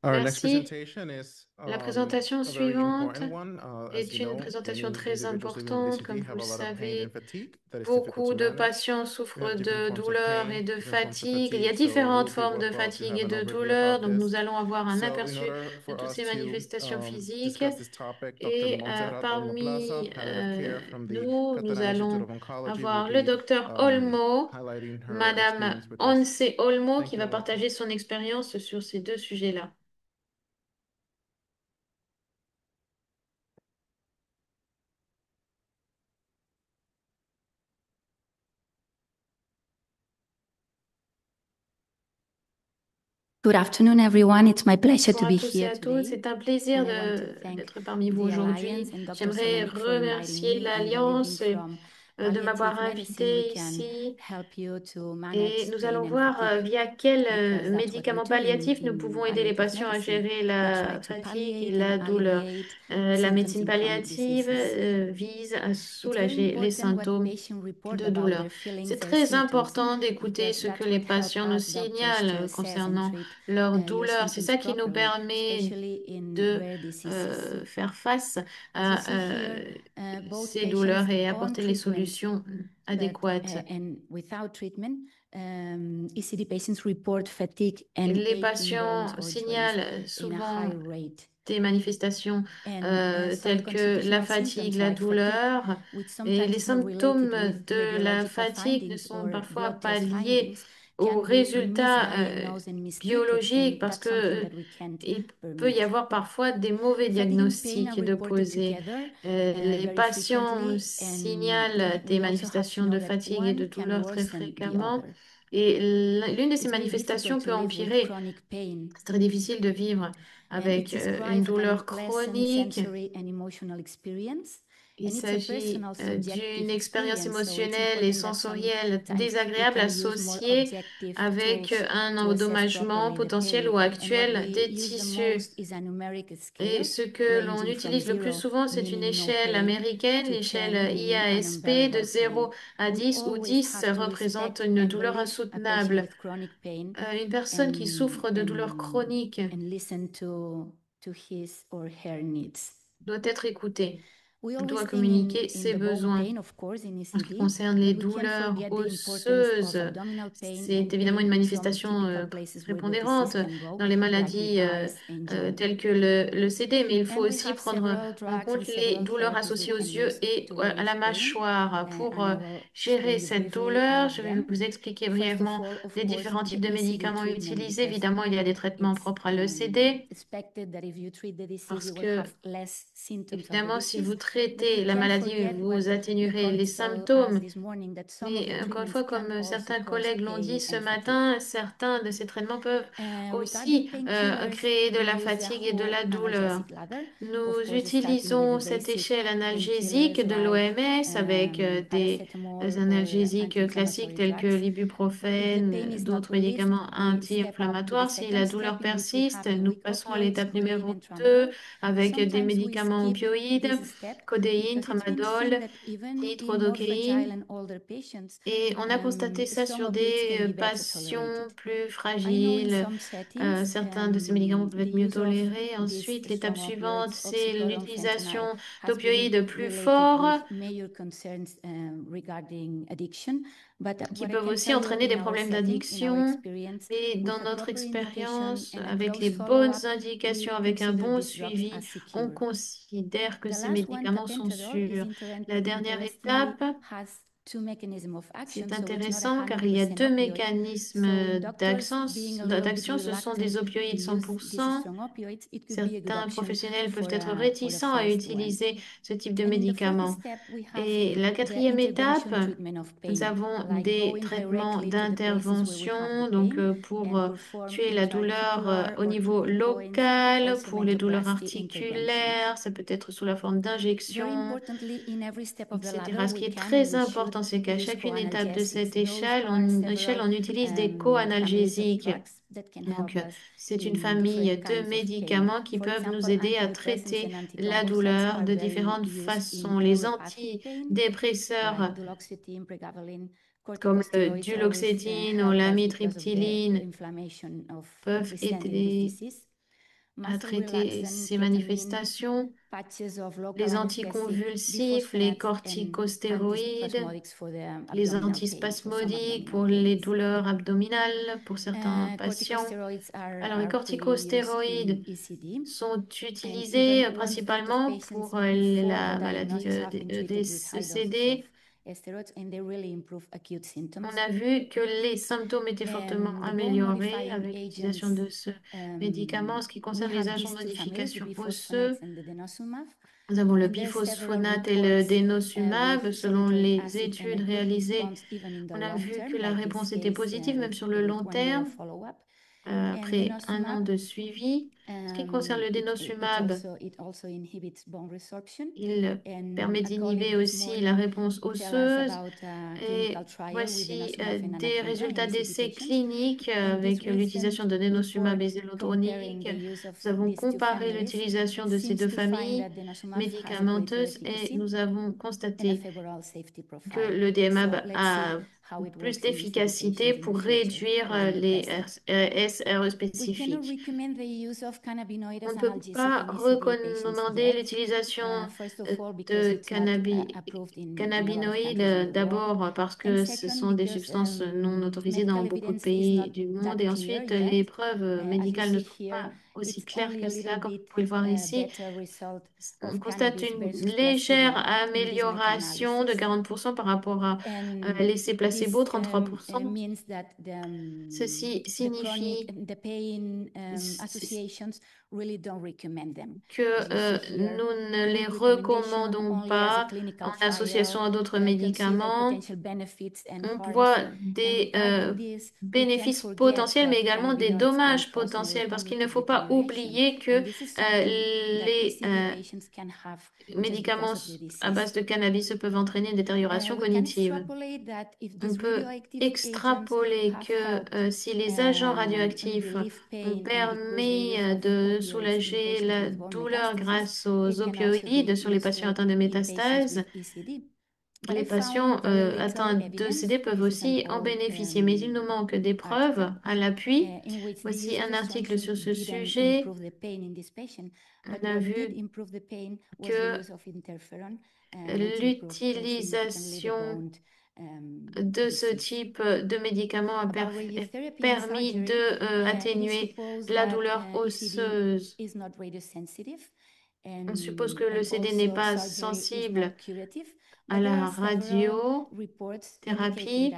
Our next Merci. presentation is La présentation a very suivante important one. As you est une know, présentation many très individuals living with importante. Comme DCD vous have le a lot of pain and savez, fatigue that is difficult beaucoup to de manage. patients We souffrent have different de forms of douleurs et pain, de different forms of fatigue. Il y a fatigue, so it différentes will be formes de worthwhile to fatigue have et an de overview douleurs. about Donc, nous this. allons avoir un So, in aperçu order de for toutes us ces to manifestations physiques. discuss this topic, Dr. Et Montserrat Olmo Plaza, parmi Head of Care from the nous, nous Catalan Institute allons of Oncology, will avoir le be docteur Olmo, highlighting her Madame experience with this. Once Olmo, Thank qui you va and welcome. partager son expérience sur ces deux sujets-là. Good afternoon, everyone. It's my pleasure Bonjour to à be tous et here à toutes, today. c'est un plaisir And I want to thank d'être parmi vous the aujourd'hui. Alliance and Dr. J'aimerais Solonic for inviting remercier me and believe me l'Alliance from de m'avoir palliative medicine, we invité can ici. help you to Et manage nous pain allons and voir fatigue via quels because that's what we médicaments do palliatifs nous in pouvons aider les palliative patients à medicine. gérer We try la to fatigue et palliate and la douleur. alleviate La symptoms médecine in chronic palliative diseases. vise à It's very soulager les important what symptômes patients report de about douleur. their feelings, C'est their très symptoms, important d'écouter ce que that's les what help patients nous us doctors signalent to assess and concernant treat leur your douleur. C'est symptoms ça qui nous properly, permet especially in de rare diseases. faire face As you à see here, both ces douleurs patients et on apporter les treatment, solutions but adéquates. and without treatment, ECD patients report fatigue and Les aching bones patients or joints signalent in a souvent high rate. des manifestations And some telles que la constitutional fatigue, symptoms la like fatigue, douleur. which Et les sometimes is not symptômes related with de la radiological fatigue ne findings sont or parfois blood pas test liés findings, aux can be résultats misdiagnosed and mistaken, biologiques and parce that's something que that we can't il peut y permit. avoir parfois des mauvais Fatigue and pain are diagnostics de reported poser. together Les very patients frequently, and signalent des we also have to manifestations know de that fatigue et de one can douleur très worsen the fréquemment. other. Et l'une de ces It's very manifestations difficult to peut live with empirer. chronic pain, C'est très difficile de vivre and avec it's une described an douleur unpleasant chronique. sensory and emotional experience. Il And it's a s'agit personal d'une subjective expérience experience, so it's émotionnelle et important that sensorielle sometimes we désagréable can use more associée objective avec tools un to assess endommagement properly the potentiel ou pain. And what actuel we des use the tissus. most is a numeric Et scale ce que l'on ranging from utilise le plus 0, souvent, c'est une meaning no échelle pain, américaine, to 10, l'échelle meaning IASP de unbearable pain. 0 à We 10 où always 10 have to représente respect une and douleur believe a person insoutenable. with chronic pain, Une personne qui souffre de douleurs chroniques and listen to his or her needs. doit être écoutée, We always doit think communiquer in ses the bone besoins. pain, of course, in En ce qui ECD, concerne les but we can't douleurs forget the importance of osseuses, abdominal pain c'est and évidemment une pain in some manifestation typical places where the prépondérante disease can go, dans les like the maladies eyes and jaw. telles que le CD, mais il faut And we aussi have prendre several en drugs compte and les several douleurs therapies associées we aux can yeux use et to à la relieve pain, mâchoire. Pour and I will gérer explain you cette briefly all douleur, of je vais them. vous expliquer First of brièvement all, of les course, différents the types de ECD médicaments treatment, utilisés. because Évidemment, il y a des traitements it's propres à l'ECD expected that if you treat the disease, parce you will que have less symptoms of the évidemment, si disease. vous But we traitez la can't maladie, forget what vous the atténuerez les colleagues told us symptômes. this morning, that some of Mais the encore une treatments fois, can comme also certains cause collègues l'ont dit pain ce and fatigue. matin, certains de ces traitements peuvent Regarding aussi painkillers, créer de we la use the fatigue et de whole la douleur. analgesic ladder, Nous of course, starting with the utilisons cette basic échelle analgésique painkillers de like l'OMS avec des paracetamol or analgésiques classiques anti-inflammatory tels que drugs. If the pain l'ibuprofène, is not d'autres relieved, médicaments we step up to the anti-inflammatoires. Si second la step, douleur in which we persiste, have the nous weak passons à opioids, l'étape codeine numéro and 2 tramadol. avec des Sometimes we médicaments skip opioïdes, this step codéine, because it's been seen tramadol, that even in more fragile dihydrodocéine. and older patients, Et on a constaté ça some sur opioids des can be better patients tolerated. plus I know in fragiles. some settings, Certains de ces médicaments peuvent the être mieux use of tolérés. these Ensuite, l'étape strong suivante, opioids, c'est oxycodone, l'utilisation fentanyl, has been d'opioïdes plus related forts with major concerns regarding addiction. But qui what I peuvent can aussi tell you entraîner des in our problèmes setting, in our d'addiction. experience, Mais dans with a notre proper indication expérience, and a avec les close bonnes follow-up, indications, we avec un consider bon these drugs suivi, as on secure. considère que The ces last one, médicaments sont tapentadol, is sûrs. La dernière interestingly étape, has two mechanisms of action, c'est so it's not a intéressant car il y a 100% deux opioid. So mécanismes doctors being a little bit d'action. Ce sont des reluctant to opioïdes use these 100%. strong opioids, it could be a good Certains option professionnels peuvent être for the réticents à first one. utiliser ce type de And in the fourth médicaments. step, we have Et la the quatrième étape, intervention treatment of nous pain, avons like des going traitements directly to the places where we have the d'intervention, donc pain pour and perform tuer la douleur intra-articular au or niveau kidney points or local, pour les douleurs cementoplasty interventions. articulaires, ça peut être sous la forme Very d'injections, importantly, in every step of the ladder, etc. Ce we qui est can and très we should important, c'est qu'à use chacune étape de coanalgesics. cette Those échelle, are several on utilise des families of co-analgésiques. drugs that can Donc, help us c'est une in famille different de kinds of pain. médicaments qui For peuvent nous example, aider à antidepressants traiter and la anticonvulsants douleur are de very différentes used in façons. Les neuropathic pain, like antidépresseurs duloxetine, pregabalin, comme le corticosteroids always duloxétine ou help us because of the l'amitriptyline inflammation of peuvent presenting this aider. disease. à traiter ces manifestations, les anticonvulsifs, les corticostéroïdes, les antispasmodiques pour les douleurs abdominales pour certains patients. Alors, les corticostéroïdes sont utilisés principalement pour la maladie des ECD. On a vu que les symptômes étaient fortement améliorés avec l'utilisation de ce médicament. En ce qui concerne les agents de modification osseuse, nous avons le biphosphonate et le denosumab. Selon les études réalisées, on a vu que la réponse était positive, même sur le long terme, après un an de suivi. En ce qui concerne le denosumab, il permet d'inhiber aussi la réponse osseuse. Et voici des résultats d'essais cliniques avec l'utilisation de denosumab et zélodronique. Nous avons comparé l'utilisation de ces deux familles médicamenteuses et nous avons constaté que le DMAB a plus d'efficacité pour réduire les SRE spécifiques. On ne peut pas recommander l'utilisation de cannabinoïdes d'abord parce que ce sont des substances non autorisées dans beaucoup de pays du monde et ensuite les preuves médicales ne sont pas aussi claires que cela comme vous pouvez le voir ici. On constate une légère amélioration de 40% par rapport à l'essai placebo, 33%. Ceci signifie que nous ne les recommandons pas en association à d'autres médicaments. On voit des bénéfices potentiels, mais également des dommages potentiels, parce qu'il ne faut pas oublier que les médicaments à base de cannabis peuvent entraîner une détérioration cognitive. On peut extrapoler que si les agents radioactifs ont permis de soulager la douleur grâce aux opioïdes sur les patients atteints de métastases, les patients atteints de CD peuvent aussi en bénéficier, mais il nous manque des preuves à l'appui. Voici un article sur ce sujet. On a vu que l'utilisation de ce type de médicament a permis de atténuer la douleur osseuse. On suppose que le CD n'est pas sensible à la radiothérapie.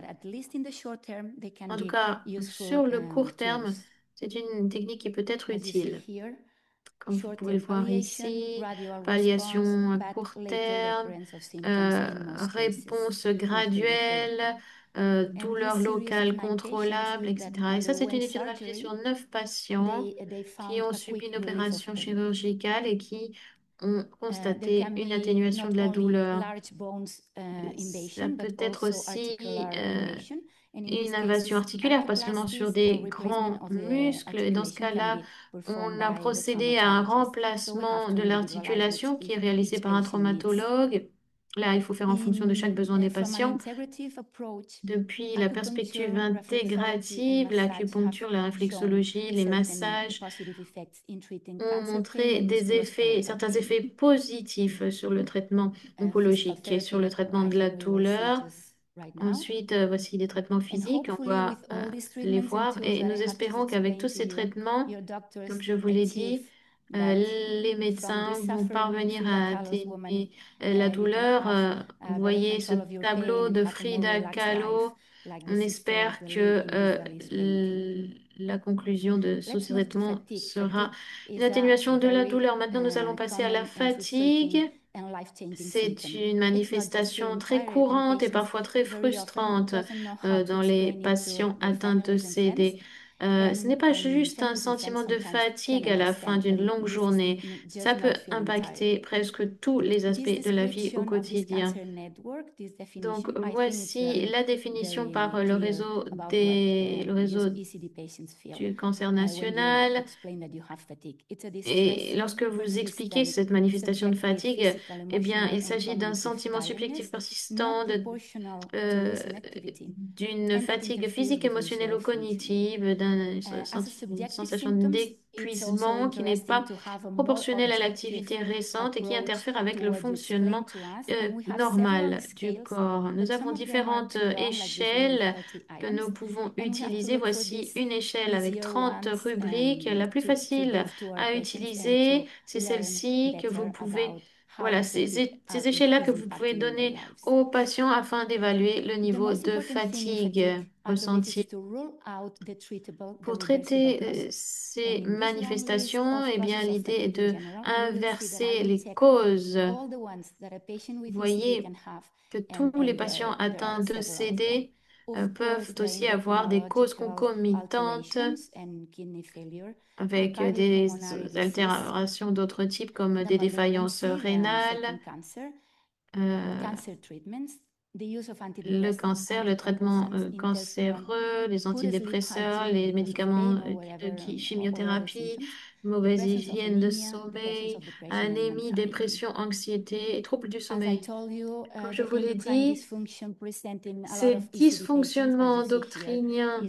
En tout cas, sur le court terme, c'est une technique qui peut être utile. Comme vous pouvez le voir ici, palliation à court terme, réponse graduelle, douleur locale contrôlable, etc. Et ça, c'est une étude réalisée sur 9 patients qui ont subi une opération chirurgicale et qui ont constaté une atténuation de la douleur. Ça peut être aussi une invasion articulaire, pas seulement sur des grands muscles. Et dans ce cas-là, on a procédé à un remplacement de l'articulation qui est réalisé par un traumatologue. Là, il faut faire en fonction de chaque besoin des patients. Depuis la perspective intégrative, l'acupuncture, la réflexologie, les massages ont montré certains effets positifs sur le traitement oncologique et sur le traitement de la douleur. Ensuite, voici des traitements physiques, on va les voir et nous espérons qu'avec tous ces traitements, comme je vous l'ai dit, les médecins vont parvenir à atténuer la douleur. Vous voyez ce tableau de Frida Kahlo. On espère que la conclusion de ce traitement sera une atténuation de la douleur. Maintenant, nous allons passer à la fatigue. C'est une manifestation très courante et parfois très frustrante dans les patients atteints de CD. Ce n'est pas juste un sentiment de fatigue à la fin d'une longue journée. Ça peut impacter presque tous les aspects de la vie au quotidien. Donc, voici la définition par le réseau du cancer national. Et lorsque vous expliquez cette manifestation de fatigue, eh bien, il s'agit d'un sentiment subjectif persistant d'une fatigue physique, émotionnelle ou cognitive, d'une sensation épuisement qui n'est pas proportionnel à l'activité récente et qui interfère avec le fonctionnement normal du corps. Nous avons différentes échelles que nous pouvons utiliser. Voici une échelle avec 30 rubriques. La plus facile à utiliser, c'est celle-ci que vous pouvez, voilà, ces échelles-là que vous pouvez donner aux patients afin d'évaluer le niveau de fatigue ressenti. Pour traiter ces manifestations, eh bien, l'idée est de inverser les causes. Vous voyez que tous les patients atteints de CD peuvent aussi avoir des causes concomitantes avec des altérations d'autres types comme des défaillances rénales, le cancer, le traitement cancéreux, les antidépresseurs, les médicaments de chimiothérapie, mauvaise hygiène de sommeil, anémie, dépression, anxiété et troubles du sommeil. Comme je vous l'ai dit, ces dysfonctionnements endocriniens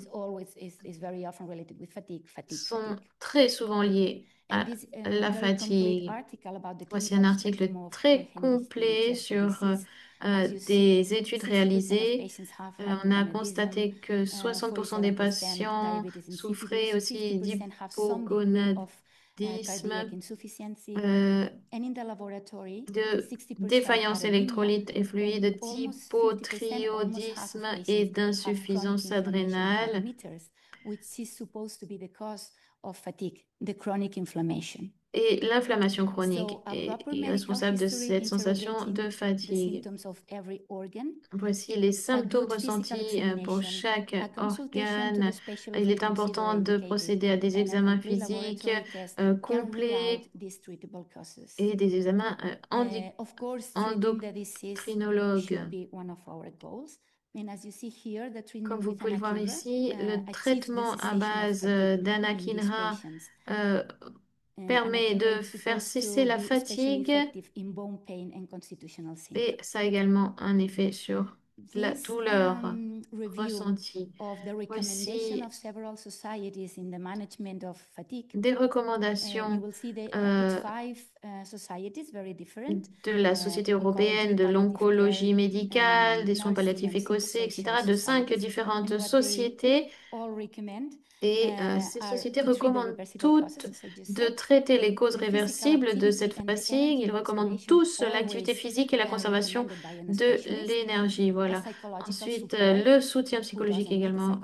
sont très souvent liés à la fatigue. Voici un article très complet sur des études réalisées. On a constaté que 60% des patients souffraient aussi d'hypogonadisme, de défaillance électrolyte et fluide, d'hypothyroïdisme et d'insuffisance adrénale. Et l'inflammation chronique est responsable de cette sensation de fatigue. Voici les symptômes ressentis pour chaque organe. Il est important de procéder à des examens physiques complets et des examens endocrinologues. Comme vous pouvez le voir ici, le traitement à base d'anakinra permet de faire cesser la fatigue et ça a également un effet sur la douleur ressentie. Voici des recommandations de la Société européenne de l'oncologie médicale, des soins palliatifs écossais, etc., de 5 différentes sociétés. Et ces sociétés recommandent toutes de traiter les causes réversibles de cette fatigue. Ils recommandent tous l'activité physique et la conservation de l'énergie. Voilà. Ensuite, le soutien psychologique également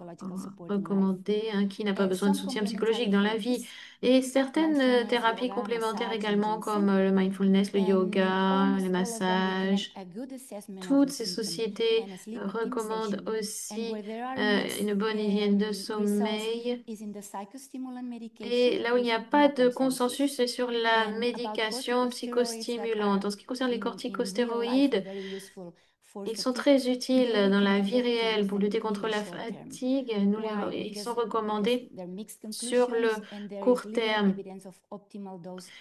recommandé. Qui n'a pas besoin de soutien psychologique dans la vie? Et certaines thérapies complémentaires également, comme le mindfulness, le yoga, les massages. Toutes ces sociétés recommandent aussi une bonne hygiène de sommeil. Et là où il n'y a pas de consensus, c'est sur la médication psychostimulante. En ce qui concerne les corticostéroïdes, ils sont très utiles dans la vie réelle pour lutter contre la fatigue. Ils sont recommandés sur le court terme.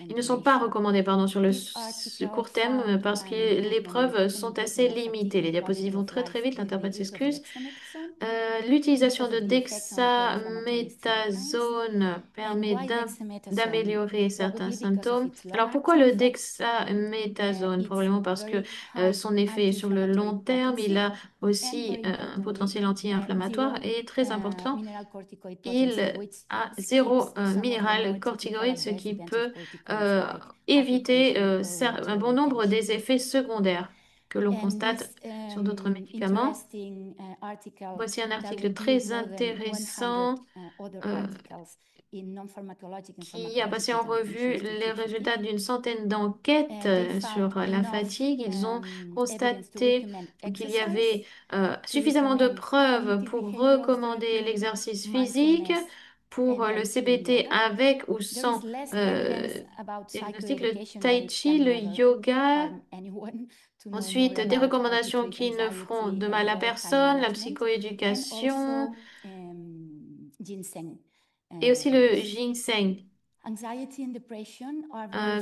Ils ne sont pas recommandés, pardon, sur le court terme parce que les preuves sont assez limitées. Les diapositives vont très très vite, l'interprète s'excuse. L'utilisation de dexaméthasone permet d'améliorer certains symptômes. Alors pourquoi le dexaméthasone? Probablement parce que son effet est sur le long terme. Il a aussi un potentiel anti-inflammatoire et très important. Il a zéro minéral corticoïde, ce qui peut éviter un bon nombre des effets secondaires que l'on constate sur d'autres médicaments. Voici un article très intéressant qui a passé en revue les résultats d'une centaine d'enquêtes sur la fatigue. Ils ont constaté qu'il y avait suffisamment de preuves pour recommander l'exercice physique, pour le CBT avec ou sans diagnostic, le tai chi, le yoga. Ensuite, des recommandations qui ne feront de mal à personne, la psychoéducation et aussi le ginseng.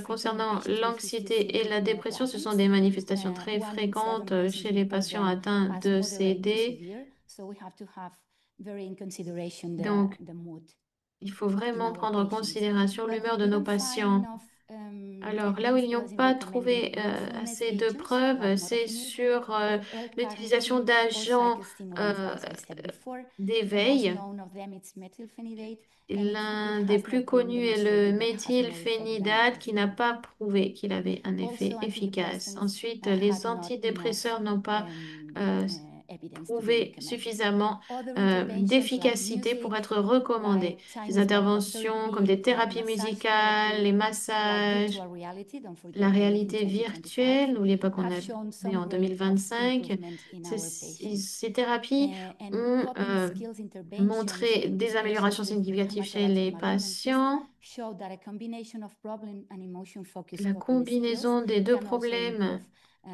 Concernant l'anxiété et la dépression, ce sont des manifestations très fréquentes chez les patients atteints de CD. Donc, Il faut vraiment prendre en considération l'humeur de nos patients. Alors, là où ils n'y ont pas trouvé assez de preuves, c'est sur l'utilisation d'agents euh, d'éveil. L'un des plus connus est le méthylphénidate qui n'a pas prouvé qu'il avait un effet efficace. Ensuite, les antidépresseurs n'ont pas euh, prouvé suffisamment d'efficacité pour être recommandés. Des interventions comme des thérapies musicales, les massages, la réalité virtuelle, n'oubliez pas qu'on est en 2025, ces thérapies ont montré des améliorations significatives chez les patients. La combinaison des deux problèmes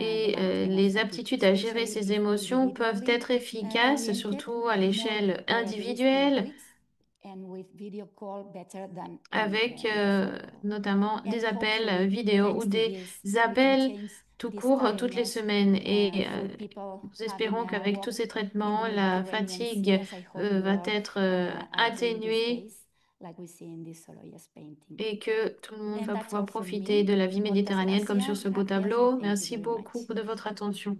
et les aptitudes à gérer ses émotions peuvent être efficaces, surtout à l'échelle individuelle, avec notamment des appels vidéo ou des appels tout court toutes les semaines. Et nous espérons qu'avec tous ces traitements, la fatigue va être atténuée et que tout le monde va pouvoir profiter de la vie méditerranéenne comme sur ce beau tableau. Merci beaucoup de votre attention.